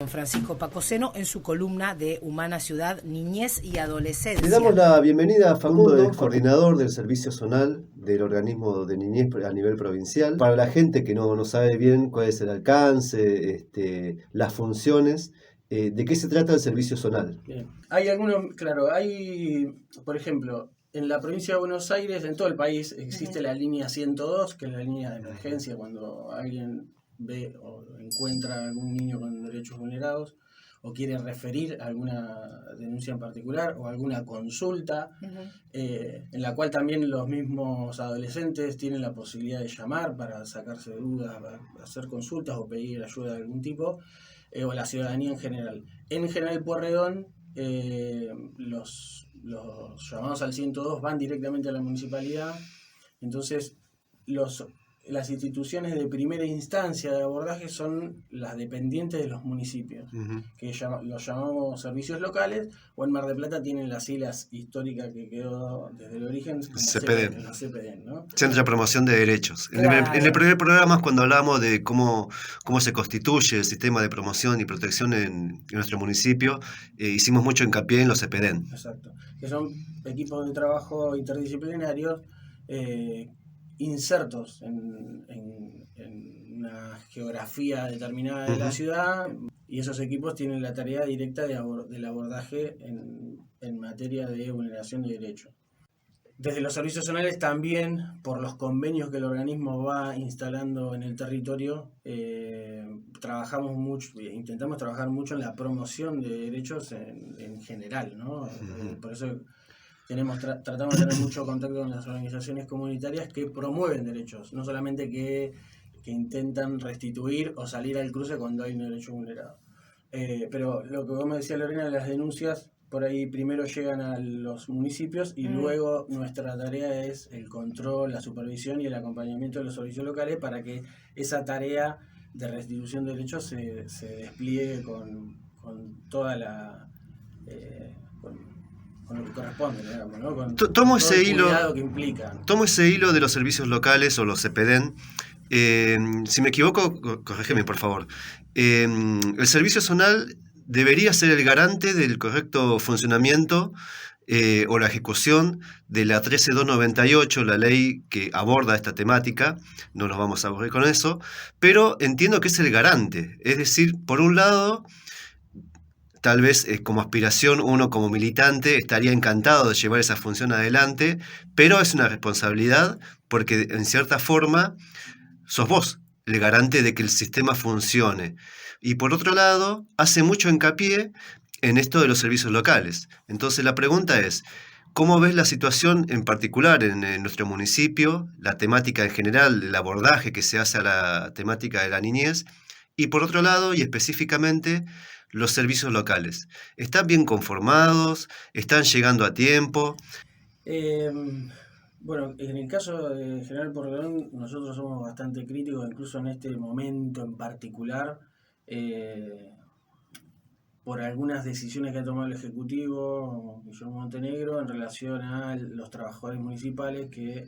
Francisco Pacoseno en su columna de Humana Ciudad, Niñez y Adolescencia. Le damos la bienvenida a Facundo, coordinador del Servicio Zonal del organismo de niñez a nivel provincial. Para la gente que no sabe bien cuál es el alcance, las funciones, ¿de qué se trata el Servicio Zonal? Bien. Hay algunos, claro, por ejemplo, en la provincia de Buenos Aires, en todo el país, existe la línea 102, que es la línea de emergencia cuando alguien ve o encuentra a algún niño con derechos vulnerados o quiere referir alguna denuncia en particular o alguna consulta, en la cual también los mismos adolescentes tienen la posibilidad de llamar para sacarse dudas, para hacer consultas o pedir ayuda de algún tipo, o la ciudadanía en general. En General Pueyrredón, los llamados al 102 van directamente a la municipalidad, entonces las instituciones de primera instancia de abordaje son las dependientes de los municipios, que los llamamos servicios locales, o en Mar del Plata tienen las siglas históricas que quedó desde el origen, como CPD. La CPD, ¿no? Centro de Promoción de Derechos. Claro. En el primer programa, cuando hablábamos de cómo se constituye el sistema de promoción y protección en nuestro municipio, hicimos mucho hincapié en los CPDEN. Exacto, que son equipos de trabajo interdisciplinarios insertos en una geografía determinada de la ciudad, y esos equipos tienen la tarea directa del abordaje en materia de vulneración de derechos. Desde los servicios zonales también, por los convenios que el organismo va instalando en el territorio, trabajamos mucho, intentamos trabajar mucho en la promoción de derechos en general, ¿no? Por eso tratamos de tener mucho contacto con las organizaciones comunitarias que promueven derechos, no solamente que intentan restituir o salir al cruce cuando hay un derecho vulnerado. Pero lo que vos me decías, Lorena, de las denuncias, por ahí primero llegan a los municipios y luego nuestra tarea es el control, la supervisión y el acompañamiento de los servicios locales para que esa tarea de restitución de derechos se despliegue con toda la... con lo que corresponde, digamos, ¿no? Con Tomo todo el cuidado que implica. Tomo ese hilo de los servicios locales o los CPDEN. Si me equivoco, corrígeme, por favor. El servicio zonal debería ser el garante del correcto funcionamiento o la ejecución de la 13298, la ley que aborda esta temática. No nos vamos a aburrir con eso, pero entiendo que es el garante. Es decir, por un lado, tal vez como aspiración uno como militante estaría encantado de llevar esa función adelante, pero es una responsabilidad porque en cierta forma sos vos el garante de que el sistema funcione. Y por otro lado, hace mucho hincapié en esto de los servicios locales. Entonces la pregunta es, ¿cómo ves la situación en particular en nuestro municipio, la temática en general, el abordaje que se hace a la temática de la niñez? Y por otro lado, y específicamente, los servicios locales. ¿Están bien conformados? ¿Están llegando a tiempo? Bueno, en el caso de General Pueyrredón, nosotros somos bastante críticos, incluso en este momento en particular, por algunas decisiones que ha tomado el Ejecutivo, Guillermo Montenegro, en relación a los trabajadores municipales que,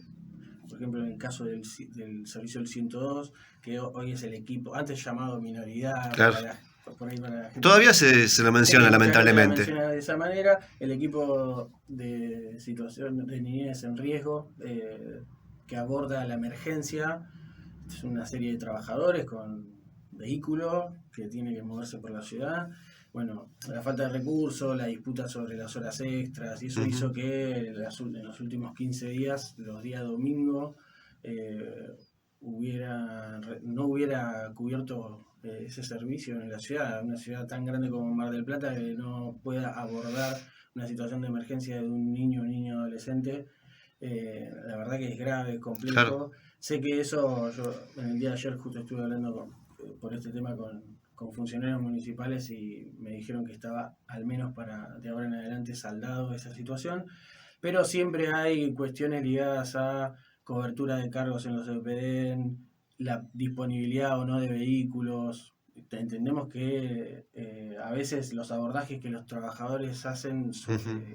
por ejemplo, en el caso del servicio del 102, que hoy es el equipo, antes llamado minoridad, Claro. por ahí para la gente. Todavía se lo menciona, lamentablemente. Se menciona de esa manera, el equipo de situación de niñez en riesgo, que aborda la emergencia, es una serie de trabajadores con vehículos que tienen que moverse por la ciudad. Bueno, la falta de recursos, la disputa sobre las horas extras, y eso hizo que en los últimos 15 días, los días domingo, no hubiera cubierto ese servicio en la ciudad, una ciudad tan grande como Mar del Plata, que no pueda abordar una situación de emergencia de un niño o niña adolescente. La verdad que es grave, es complejo. Claro. Sé que eso, yo en el día de ayer justo estuve hablando por este tema con funcionarios municipales y me dijeron que estaba al menos de ahora en adelante saldado esa situación, pero siempre hay cuestiones ligadas a cobertura de cargos en los EPDEN, la disponibilidad o no de vehículos. Entendemos que a veces los abordajes que los trabajadores hacen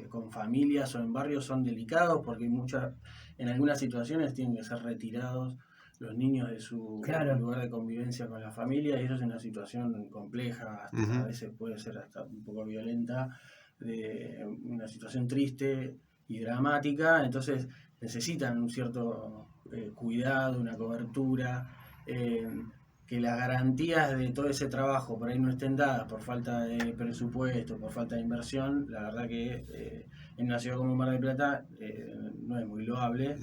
con familias o en barrios son delicados porque en algunas situaciones tienen que ser retirados los niños de su lugar de convivencia con la familia, y eso es una situación compleja, hasta a veces puede ser hasta un poco violenta, de una situación triste y dramática, entonces necesitan un cierto cuidado, una cobertura, que las garantías de todo ese trabajo por ahí no estén dadas por falta de presupuesto, por falta de inversión. La verdad que en una ciudad como Mar del Plata no es muy loable.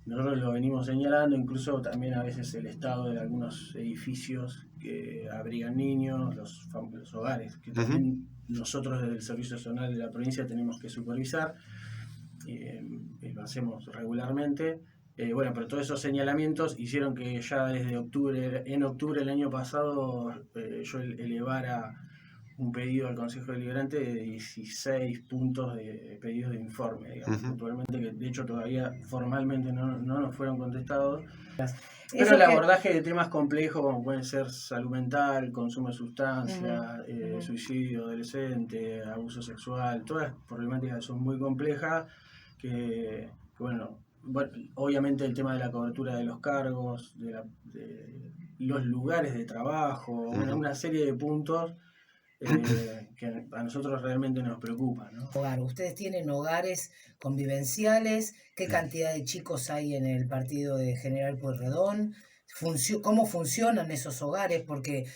Nosotros lo venimos señalando, incluso también a veces el estado de algunos edificios que abrigan niños, los hogares, que también nosotros desde el Servicio Zonal de la provincia tenemos que supervisar, y lo hacemos regularmente. Bueno, pero todos esos señalamientos hicieron que ya desde en octubre del año pasado, yo elevara un pedido al Consejo Deliberante de 16 puntos de pedidos de informe, digamos, puntualmente, que de hecho todavía formalmente no nos fueron contestados. Pero el abordaje de temas complejos como pueden ser salud mental, consumo de sustancias, suicidio adolescente, abuso sexual, todas las problemáticas son muy complejas, que bueno, obviamente el tema de la cobertura de los cargos, de los lugares de trabajo, una serie de puntos que a nosotros realmente nos preocupa, ¿no? Ustedes tienen hogares convivenciales, ¿qué cantidad de chicos hay en el partido de General Pueyrredón? ¿Cómo funcionan esos hogares? Porque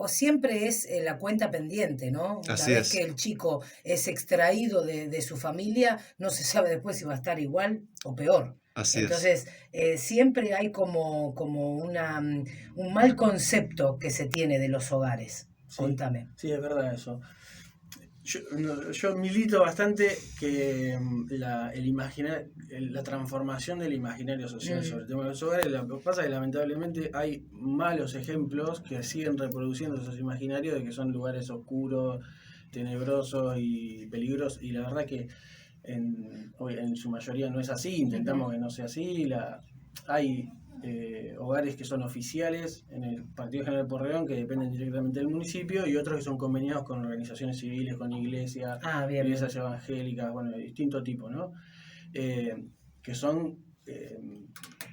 siempre es la cuenta pendiente, ¿no? Una vez que el chico es extraído de su familia, no se sabe después si va a estar igual o peor. Entonces, siempre hay como un mal concepto que se tiene de los hogares. Sí, Contame. Sí, es verdad eso. Yo milito bastante que la transformación del imaginario social sobre el tema de los hogares. Lo que pasa es que lamentablemente hay malos ejemplos que siguen reproduciendo esos imaginarios de que son lugares oscuros, tenebrosos y peligrosos, y la verdad que en su mayoría no es así. Intentamos que no sea así. Hay hogares que son oficiales en el Partido General Pueyrredón, que dependen directamente del municipio, y otros que son conveniados con organizaciones civiles, con iglesias, iglesias evangélicas, bueno, de distinto tipo, ¿no? Que son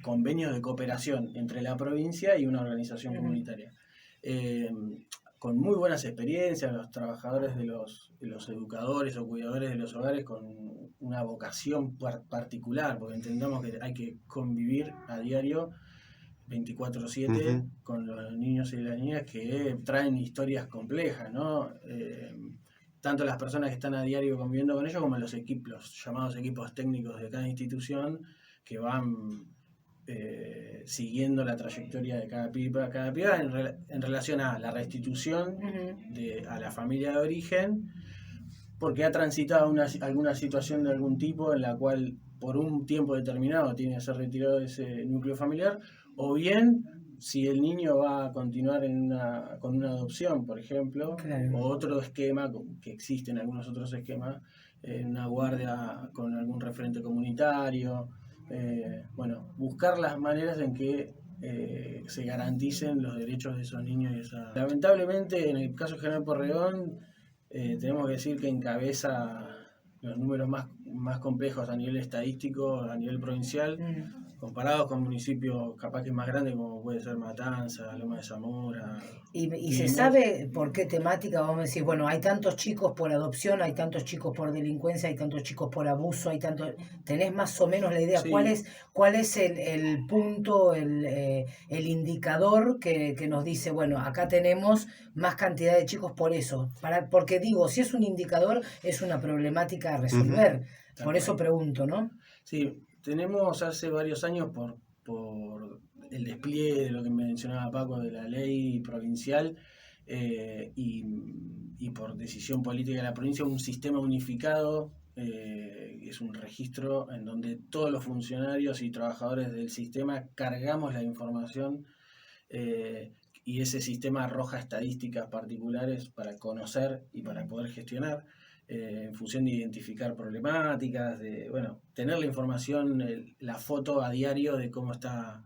convenios de cooperación entre la provincia y una organización comunitaria. Con muy buenas experiencias, los trabajadores de los educadores o cuidadores de los hogares con una vocación particular, porque entendamos que hay que convivir a diario 24/7 con los niños y las niñas que traen historias complejas, ¿no? Tanto las personas que están a diario conviviendo con ellos como los llamados equipos técnicos de cada institución, que van siguiendo la trayectoria de cada piba en relación a la restitución a la familia de origen, porque ha transitado alguna situación de algún tipo en la cual por un tiempo determinado tiene que ser retirado de ese núcleo familiar, o bien si el niño va a continuar con una adopción, por ejemplo, o otro esquema, que existen algunos otros esquemas, una guardia con algún referente comunitario. Bueno, buscar las maneras en que se garanticen los derechos de esos niños. Lamentablemente, en el caso de General Pueyrredón, tenemos que decir que encabeza los números más complejos a nivel estadístico, a nivel provincial, comparados con municipios capaz que más grandes como puede ser Matanza, Loma de Zamora. ¿Y se sabe por qué temática? Vamos a decir, bueno, hay tantos chicos por adopción, hay tantos chicos por delincuencia, hay tantos chicos por abuso, ¿tenés más o menos la idea? Sí. ¿Cuál es el punto, el indicador que nos dice, bueno, acá tenemos más cantidad de chicos por eso? Porque digo, si es un indicador, es una problemática a resolver. Por eso pregunto, ¿no? Sí, tenemos hace varios años por el despliegue de lo que mencionaba Paco de la ley provincial y por decisión política de la provincia, un sistema unificado, es un registro en donde todos los funcionarios y trabajadores del sistema cargamos la información y ese sistema arroja estadísticas particulares para conocer y para poder gestionar. En función de identificar problemáticas, de tener la información, la foto a diario de cómo está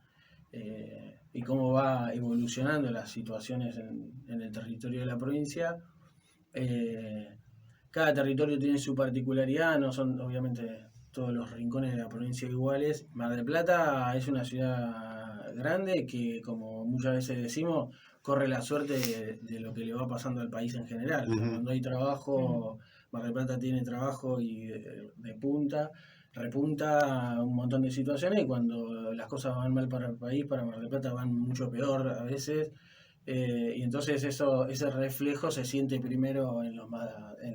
y cómo va evolucionando las situaciones en el territorio de la provincia. Cada territorio tiene su particularidad, no son obviamente todos los rincones de la provincia iguales. Mar del Plata es una ciudad grande que, como muchas veces decimos, corre la suerte de lo que le va pasando al país en general. O sea, cuando hay trabajo, Mar del Plata tiene trabajo y de punta, repunta un montón de situaciones, y cuando las cosas van mal para el país, para Mar del Plata van mucho peor a veces. Y entonces ese reflejo se siente primero en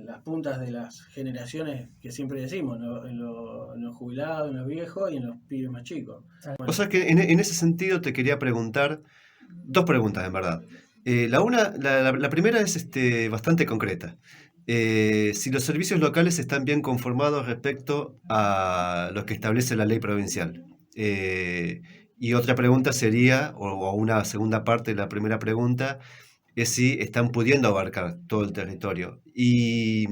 las puntas de las generaciones que siempre decimos, ¿no? En los jubilados, en los viejos y en los pibes más chicos. Bueno. O sea que en ese sentido te quería preguntar, dos preguntas en verdad. La primera es bastante concreta. Si los servicios locales están bien conformados respecto a lo que establece la ley provincial. Y otra pregunta sería, o una segunda parte de la primera pregunta, es si están pudiendo abarcar todo el territorio. Y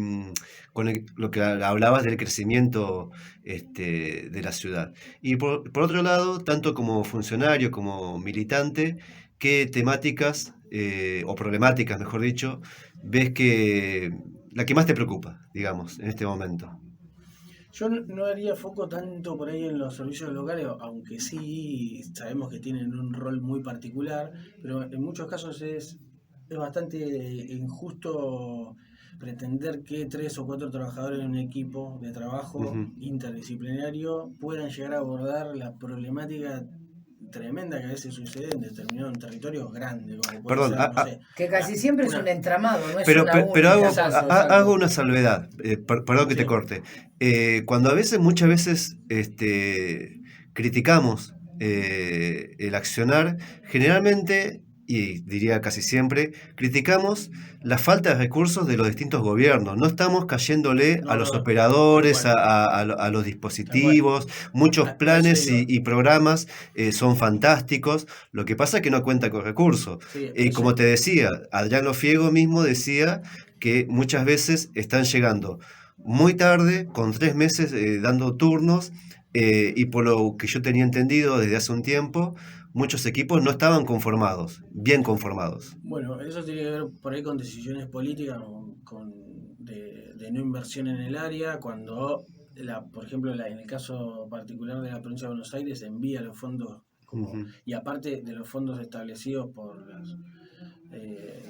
con lo que hablabas del crecimiento de la ciudad. Y por otro lado, tanto como funcionario como militante, ¿qué temáticas, o problemáticas, mejor dicho, ves que la que más te preocupa, digamos, en este momento? Yo no haría foco tanto por ahí en los servicios locales, aunque sí sabemos que tienen un rol muy particular, pero en muchos casos es bastante injusto pretender que 3 o 4 trabajadores en un equipo de trabajo interdisciplinario puedan llegar a abordar la problemática tremenda que a veces sucede en determinados territorios grandes, como puede Perdón, ser, no sé, que casi siempre es un entramado, no es pero, una pero única. hago una salvedad, perdón que te Sí. corte. Cuando muchas veces criticamos el accionar, generalmente, y diría casi siempre, criticamos la falta de recursos de los distintos gobiernos. No estamos cayéndole a los operadores, a los dispositivos. Muchos planes y programas son fantásticos. Lo que pasa es que no cuenta con recursos. Sí, Como te decía, Adriano Fiego mismo decía que muchas veces están llegando muy tarde, con 3 meses dando turnos, y por lo que yo tenía entendido desde hace un tiempo, muchos equipos no estaban conformados, bien conformados. Bueno, eso tiene que ver por ahí con decisiones políticas, de no inversión en el área, cuando, por ejemplo, en el caso particular de la provincia de Buenos Aires, envía los fondos, y aparte de los fondos establecidos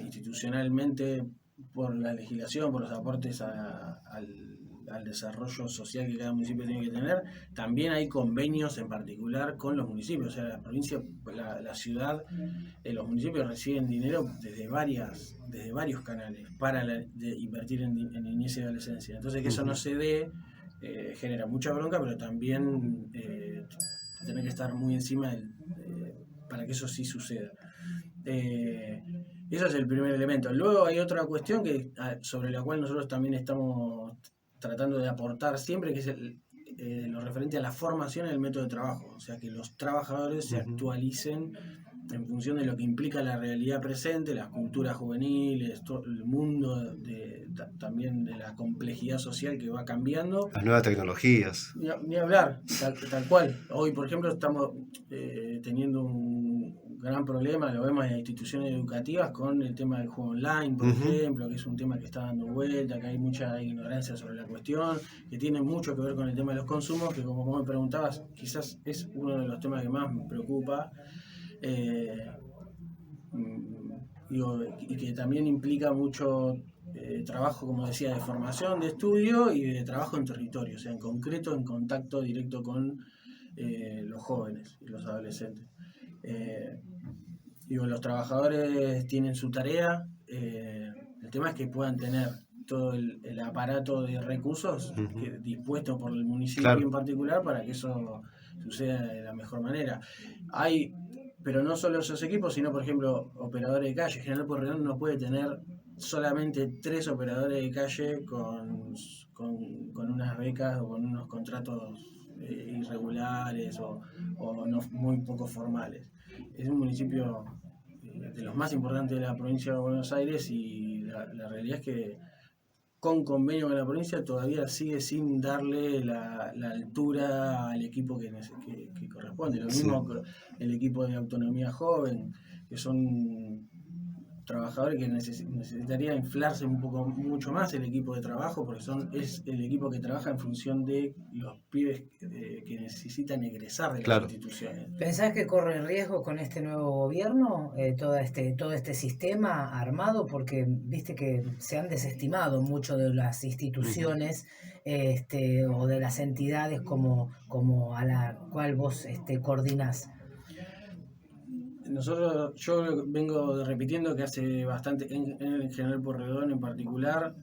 institucionalmente, por la legislación, por los aportes al desarrollo social que cada municipio tiene que tener, también hay convenios en particular con los municipios. O sea, la provincia, la ciudad, los municipios reciben dinero desde varios canales para invertir en niñez y adolescencia. Entonces, que eso no se dé genera mucha bronca, pero también tiene que estar muy encima para que eso sí suceda. Eso es el primer elemento. Luego hay otra cuestión sobre la cual nosotros también estamos tratando de aportar siempre, que es lo referente a la formación en el método de trabajo. O sea, que los trabajadores se actualicen en función de lo que implica la realidad presente, las culturas juveniles, todo el mundo también de la complejidad social que va cambiando. Las nuevas tecnologías. Ni hablar, tal cual. Hoy, por ejemplo, estamos teniendo un gran problema, lo vemos en las instituciones educativas, con el tema del juego online, por ejemplo, que es un tema que está dando vuelta, que hay mucha ignorancia sobre la cuestión, que tiene mucho que ver con el tema de los consumos, que como vos me preguntabas, quizás es uno de los temas que más me preocupa. Y que también implica mucho trabajo, como decía, de formación, de estudio y de trabajo en territorio, o sea, en concreto, en contacto directo con los jóvenes y los adolescentes. Los trabajadores tienen su tarea, el tema es que puedan tener todo el aparato de recursos dispuesto por el municipio, claro, en particular, para que eso suceda de la mejor manera. Pero no solo esos equipos, sino, por ejemplo, operadores de calle. General Pueyrredón no puede tener solamente 3 operadores de calle con unas becas o con unos contratos irregulares o no, muy poco formales. Es un municipio de los más importantes de la provincia de Buenos Aires, y la realidad es que con convenio con la provincia todavía sigue sin darle la altura al equipo que corresponde. Lo mismo el equipo de autonomía joven, que son trabajadores que necesitaría inflarse mucho más el equipo de trabajo, porque es el equipo que trabaja en función de los pibes que necesitan egresar de las instituciones. ¿Pensás que corre riesgo con este nuevo gobierno todo este sistema armado? Porque viste que se han desestimado mucho de las instituciones o de las entidades como a la cual vos coordinás. Yo vengo repitiendo que hace bastante, en el General Pueyrredón en particular,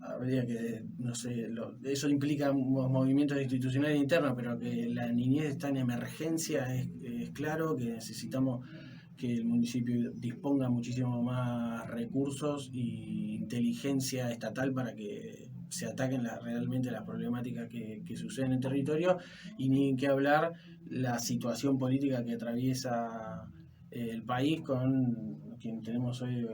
habría que, no sé, eso implica movimientos institucionales internos, pero que la niñez está en emergencia, es claro que necesitamos que el municipio disponga muchísimo más recursos e inteligencia estatal para que se ataquen realmente las problemáticas que suceden en el territorio, y ni que hablar la situación política que atraviesa el país con quien tenemos hoy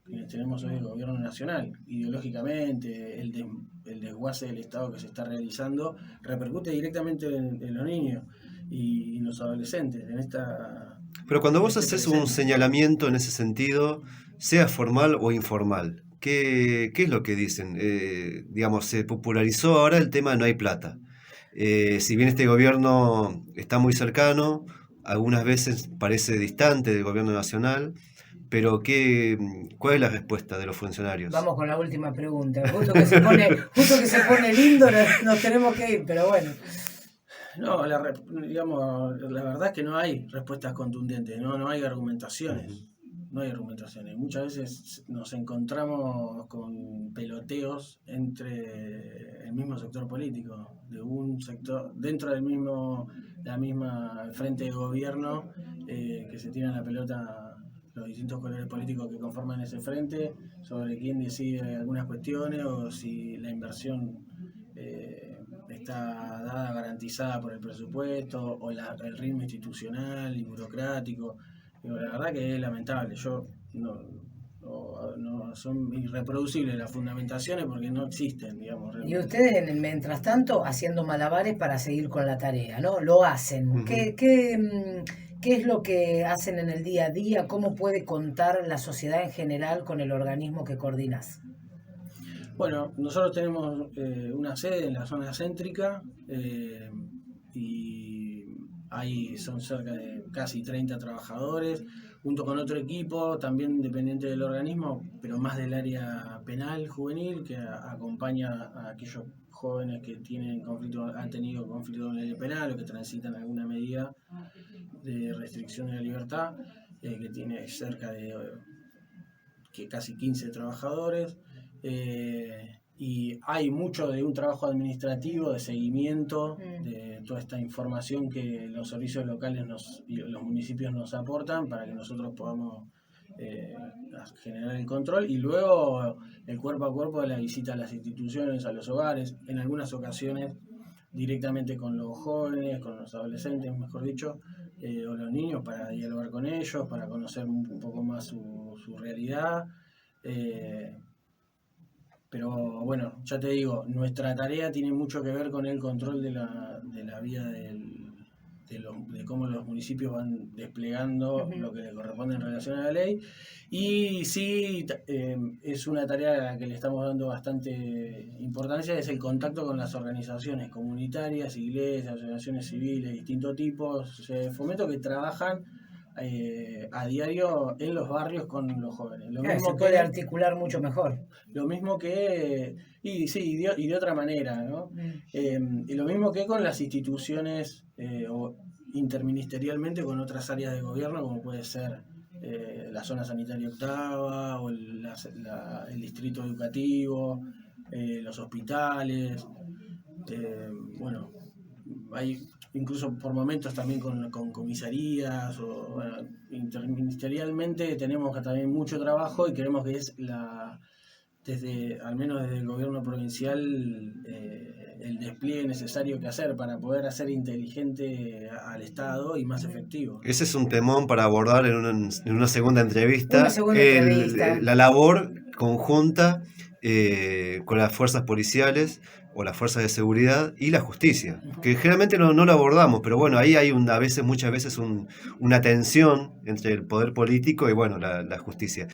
el gobierno nacional. Ideológicamente, el desguace del Estado que se está realizando repercute directamente en los niños y los adolescentes. Pero cuando vos haces un señalamiento en ese sentido, sea formal o informal, ¿qué es lo que dicen? Digamos, se popularizó ahora el tema no hay plata. Si bien este gobierno está muy cercano, algunas veces parece distante del gobierno nacional, pero ¿cuál es la respuesta de los funcionarios? Vamos con la última pregunta. Justo que se pone lindo, nos tenemos que ir, pero bueno. No, la verdad es que no hay respuestas contundentes, no hay argumentaciones. No hay argumentaciones. Muchas veces nos encontramos con peloteos entre el mismo sector político, de un sector, dentro del la misma frente de gobierno, que se tiran la pelota los distintos colores políticos que conforman ese frente, sobre quién decide algunas cuestiones o si la inversión está dada, garantizada por el presupuesto o el ritmo institucional y burocrático. La verdad que es lamentable. Son irreproducibles las fundamentaciones porque no existen, digamos. Realmente. Y ustedes, mientras tanto, haciendo malabares para seguir con la tarea, ¿no? Lo hacen. Uh-huh. ¿Qué es lo que hacen en el día a día? ¿Cómo puede contar la sociedad en general con el organismo que coordinás? Bueno, nosotros tenemos una sede en la zona céntrica y ahí son cerca de casi 30 trabajadores, junto con otro equipo, también dependiente del organismo, pero más del área penal juvenil, que acompaña a aquellos jóvenes que han tenido conflicto con la ley penal o que transitan alguna medida de restricción de la libertad, que tiene cerca de casi 15 trabajadores. Y hay mucho de un trabajo administrativo, de seguimiento de toda esta información que los servicios locales y los municipios nos aportan para que nosotros podamos generar el control, y luego el cuerpo a cuerpo de la visita a las instituciones, a los hogares, en algunas ocasiones directamente con los jóvenes, con los adolescentes, mejor dicho, o los niños, para dialogar con ellos, para conocer un poco más su realidad. Pero bueno, ya te digo, nuestra tarea tiene mucho que ver con el control de la vida de cómo los municipios van desplegando lo que le corresponde en relación a la ley. Y sí, es una tarea a la que le estamos dando bastante importancia, es el contacto con las organizaciones comunitarias, iglesias, asociaciones civiles de distintos tipos, fomento que trabajan a diario en los barrios con los jóvenes. Se puede articular mucho mejor. Lo mismo que, y de otra manera, ¿no? Y lo mismo que con las instituciones o interministerialmente con otras áreas de gobierno, como puede ser la zona sanitaria octava o el distrito educativo, los hospitales. Bueno, hay incluso por momentos también con comisarías, interministerialmente tenemos también mucho trabajo, y creemos que es al menos desde el gobierno provincial, el despliegue necesario que hacer para poder hacer inteligente al Estado y más efectivo. Ese es un temón para abordar en una segunda entrevista. La labor conjunta con las fuerzas policiales o las fuerzas de seguridad y la justicia, que generalmente no lo abordamos, pero bueno, ahí hay muchas veces una tensión entre el poder político y bueno, la justicia.